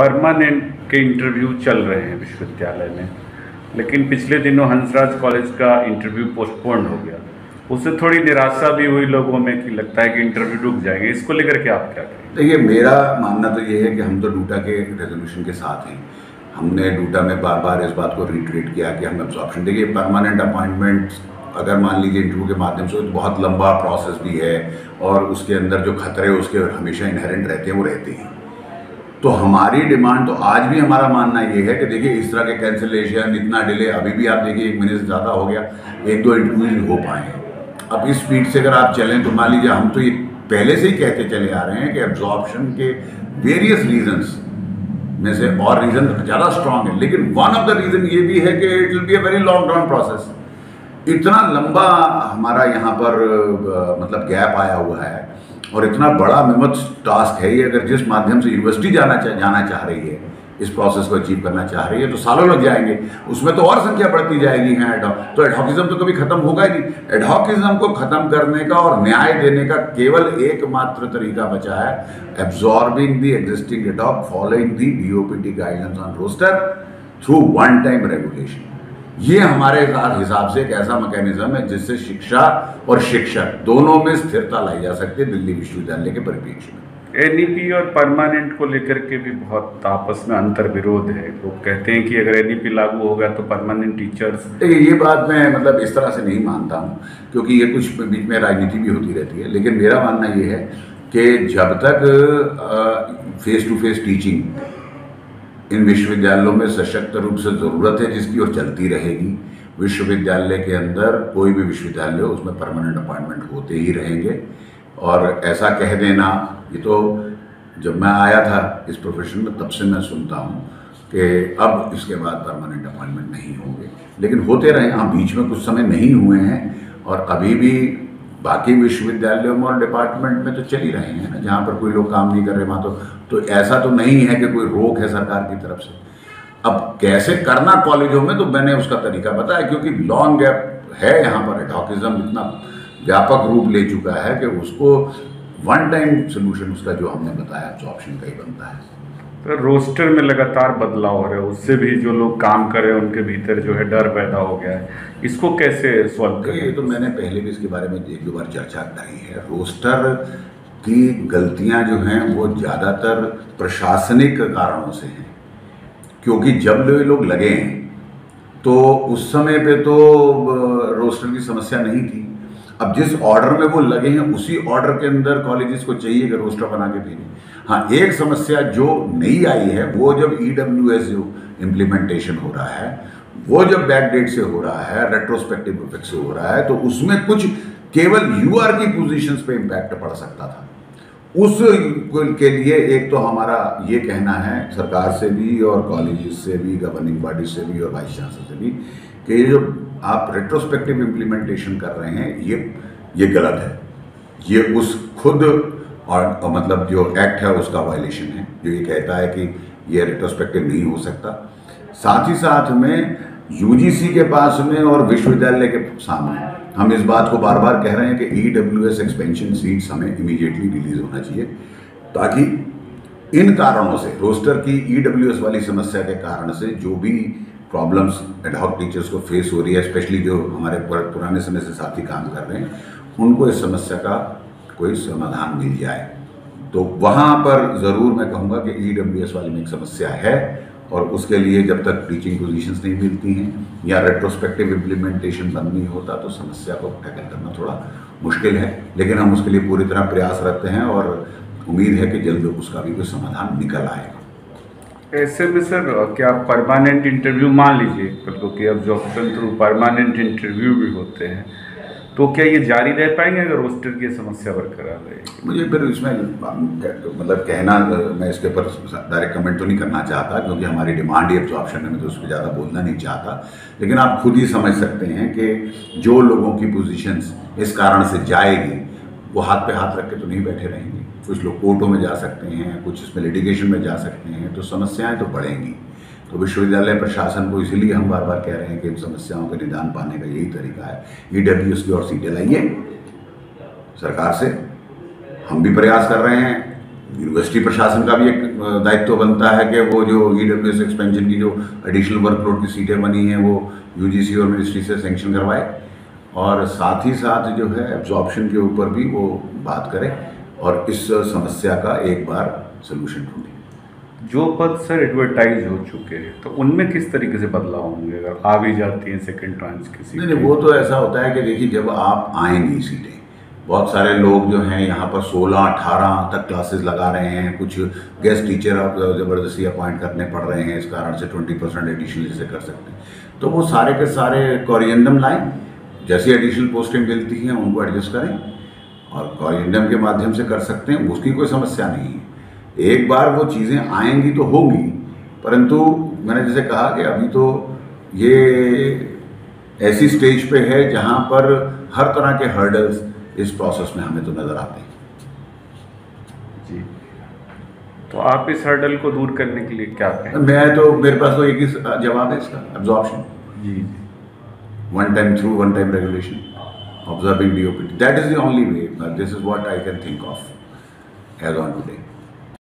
Permanent के interview चल रहे हैं विश्वविद्यालय में, लेकिन पिछले दिनों हंसराज कॉलेज का इंटरव्यू पोस्टपोन्ड हो गया। उससे थोड़ी निराशा भी हुई लोगों में कि लगता है कि इंटरव्यू रुक जाएंगे। इसको लेकर के आप क्या कहें? देखिए, मेरा मानना तो ये है कि हम तो डूटा के रेजोल्यूशन के साथ हैं। हमने डूटा में बार बार इस बात को रिट्रेट किया कि हम एब्जॉर्प्शन, देखिए परमानेंट अपॉइंटमेंट अगर मान लीजिए इंटरव्यू के माध्यम से, तो बहुत लंबा प्रोसेस भी है और उसके अंदर जो खतरे उसके हमेशा इनहेरेंट रहते हैं, वो रहते हैं। तो हमारी डिमांड तो आज भी हमारा मानना ये है कि देखिए इस तरह के कैंसिलेशन, इतना डिले, अभी भी आप देखिए 1 महीने से ज़्यादा हो गया, 1-2 इंटरव्यूज हो पाए हैं। अब इस स्पीड से अगर आप चलें तो मान लीजिए, हम तो ये पहले से ही कहते चले आ रहे हैं कि एब्जॉर्प्शन के वेरियस रीजंस में से, और रीज़न ज़्यादा स्ट्रांग है, लेकिन वन ऑफ द रीज़न ये भी है कि it will be a very long run process. इतना लंबा हमारा यहाँ पर मतलब गैप आया हुआ है और इतना बड़ा मेहनत टास्क है ये। अगर जिस माध्यम से यूनिवर्सिटी जाना चाह रही है, इस प्रोसेस को अचीव करना चाह रही है, तो सालों लग जाएंगे। उसमें तो और संख्या बढ़ती जाएगी है एडहॉक, तो एडहॉकिज्म तो कभी खत्म होगा ही नहीं। एडहॉकिज्म को खत्म करने का और न्याय देने का केवल एकमात्र तरीका बचा है, absorbing the existing ad hoc, following the BOPT guidelines on roster through one time regulation. ये हमारे हिसाब से एक ऐसा मैकेनिज्म है जिससे शिक्षा और शिक्षक दोनों में स्थिरता लाई जा सकती है दिल्ली विश्वविद्यालय के परिप्रेक्ष्य में। एनईपी और परमानेंट को लेकर के भी बहुत आपस में अंतर विरोध है। लोग कहते हैं कि अगर एनईपी लागू होगा तो परमानेंट टीचर्स, देखिए ये बात मैं मतलब इस तरह से नहीं मानता हूँ, क्योंकि ये कुछ बीच में राजनीति भी होती रहती है। लेकिन मेरा मानना ये है कि जब तक फेस टू फेस टीचिंग इन विश्वविद्यालयों में सशक्त रूप से ज़रूरत है, जिसकी ओर चलती रहेगी, विश्वविद्यालय के अंदर कोई भी विश्वविद्यालय हो उसमें परमानेंट अपॉइंटमेंट होते ही रहेंगे। और ऐसा कह देना, ये तो जब मैं आया था इस प्रोफेशन में तब से मैं सुनता हूँ कि अब इसके बाद परमानेंट अपॉइंटमेंट नहीं होंगे, लेकिन होते रहे। हाँ, बीच में कुछ समय नहीं हुए हैं और अभी भी बाकी विश्वविद्यालयों में और डिपार्टमेंट में तो चल ही रहे हैं ना, जहाँ पर कोई लोग काम नहीं कर रहे वहाँ तो ऐसा तो नहीं है कि कोई रोक है सरकार की तरफ से। अब कैसे करना कॉलेजों में, तो मैंने उसका तरीका बताया, क्योंकि लॉन्ग गैप है यहाँ पर। एडहॉकिज्म इतना व्यापक रूप ले चुका है कि उसको वन टाइम सोल्यूशन उसका जो हमने बताया एब्जॉर्प्शन का ही बनता है। तो रोस्टर में लगातार बदलाव हो रहा है, उससे भी जो लोग काम कर रहे हैं उनके भीतर जो है डर पैदा हो गया है। इसको कैसे सॉल्व करें? ये तो मैंने पहले भी इसके बारे में 1-2 बार चर्चा करी है। रोस्टर की गलतियां जो हैं वो ज़्यादातर प्रशासनिक कारणों से हैं, क्योंकि जब लोग लगे हैं तो उस समय पे तो रोस्टर की समस्या नहीं थी। अब जिस ऑर्डर में वो लगे हैं उसी ऑर्डर के अंदर कॉलेजेस को चाहिए कि रोस्टर बना के भेजें। हाँ, एक समस्या जो नई आई है वो जब EWS जो इम्प्लीमेंटेशन हो रहा है, वो जब बैक डेट से हो रहा है, रेट्रोस्पेक्टिव इफेक्ट से हो रहा है, तो उसमें कुछ केवल UR की पोजीशंस पे इम्पैक्ट पड़ सकता था। उस के लिए एक तो हमारा ये कहना है सरकार से भी और कॉलेजेस से भी, गवर्निंग बॉडी से भी और वाइस चांसलर से भी, कि ये जो आप रेट्रोस्पेक्टिव इम्प्लीमेंटेशन कर रहे हैं ये गलत है। ये उस खुद और मतलब जो एक्ट है उसका वायलेशन है, जो ये कहता है कि ये रेट्रोस्पेक्टिव नहीं हो सकता। साथ ही साथ में UGC के पास में और विश्वविद्यालय के सामने हम इस बात को बार बार कह रहे हैं कि EWS एक्सपेंशन सीट्स हमें इमीडिएटली रिलीज होना चाहिए, ताकि इन कारणों से, रोस्टर की EWS वाली समस्या के कारण से जो भी प्रॉब्लम्स एडहॉक टीचर्स को फेस हो रही है, स्पेशली जो हमारे पुराने समय से साथी काम कर रहे हैं, उनको इस समस्या का कोई समाधान मिल जाए। तो वहाँ पर ज़रूर मैं कहूँगा कि EWS वाली में एक समस्या है, और उसके लिए जब तक टीचिंग पोजीशंस नहीं मिलती हैं या रेट्रोस्पेक्टिव इम्प्लीमेंटेशन बंद नहीं होता, तो समस्या को टैकल करना थोड़ा मुश्किल है। लेकिन हम उसके लिए पूरी तरह प्रयास रखते हैं और उम्मीद है कि जल्द उसका भी कोई समाधान निकल आएगा। ऐसे में सर, क्या परमानेंट इंटरव्यू, मान लीजिए क्योंकि एब्जॉर्प्शन थ्रू परमानेंट इंटरव्यू भी होते हैं, तो क्या ये जारी रह पाएंगे अगर रोस्टर की समस्या बरकरार रहेगी? मुझे फिर इसमें मतलब कहना, मैं इसके ऊपर डायरेक्ट कमेंट तो नहीं करना चाहता, क्योंकि हमारी डिमांड ही एब्जॉर्प्शन है, मैं तो उस पर ज़्यादा बोलना नहीं चाहता। लेकिन आप खुद ही समझ सकते हैं कि जो लोगों की पोजीशंस इस कारण से जाएगी, वो हाथ पे हाथ रख के तो नहीं बैठे रहेंगे। कुछ लोग कोर्टों में जा सकते हैं, कुछ इसमें लिटिगेशन में जा सकते हैं, तो समस्याएँ तो बढ़ेंगी। तो विश्वविद्यालय प्रशासन को इसीलिए हम बार बार कह रहे हैं कि इन समस्याओं के निदान पाने का यही तरीका है, EWS की और सीटें लाइए सरकार से। हम भी प्रयास कर रहे हैं, यूनिवर्सिटी प्रशासन का भी एक दायित्व बनता है कि वो जो EWS एक्सपेंशन की जो एडिशनल वर्कलोड की सीटें बनी हैं वो UGC और मिनिस्ट्री से सेंक्शन करवाए, और साथ ही साथ जो है एब्जॉर्प्शन के ऊपर भी वो बात करें और इस समस्या का एक बार सलूशन ढूंढें। जो पद सर एडवर्टाइज हो चुके हैं तो उनमें किस तरीके से बदलाव होंगे अगर आ भी जाती हैं सेकंड ट्रांस की सीटें? नहीं, वो तो ऐसा होता है कि देखिए, जब आप आएंगी सीटें, बहुत सारे लोग जो हैं यहाँ पर 16-18 तक क्लासेस लगा रहे हैं, कुछ गेस्ट टीचर आप ज़बरदस्ती अपॉइंट करने पड़ रहे हैं, इस कारण से 20% एडिशनल जैसे कर सकते हैं, तो वो सारे के सारे कोरिएंडम लाइन, जैसी एडिशनल पोस्टें मिलती हैं उनको एडजस्ट करें और कोरिएंडम के माध्यम से कर सकते हैं, उसकी कोई समस्या नहीं है। एक बार वो चीज़ें आएंगी तो होंगी, परंतु मैंने जैसे कहा कि अभी तो ये ऐसी स्टेज पे है जहाँ पर हर तरह के हर्डल्स इस प्रोसेस में हमें तो नज़र आते हैं। जी, तो आप इस हर्डल को दूर करने के लिए क्या कहें? मेरे पास तो एक ही जवाब है इसका, एब्जॉर्प्शन। जी, one time regulation, observing DOPT, that is the only way, this is what I can think of as on today.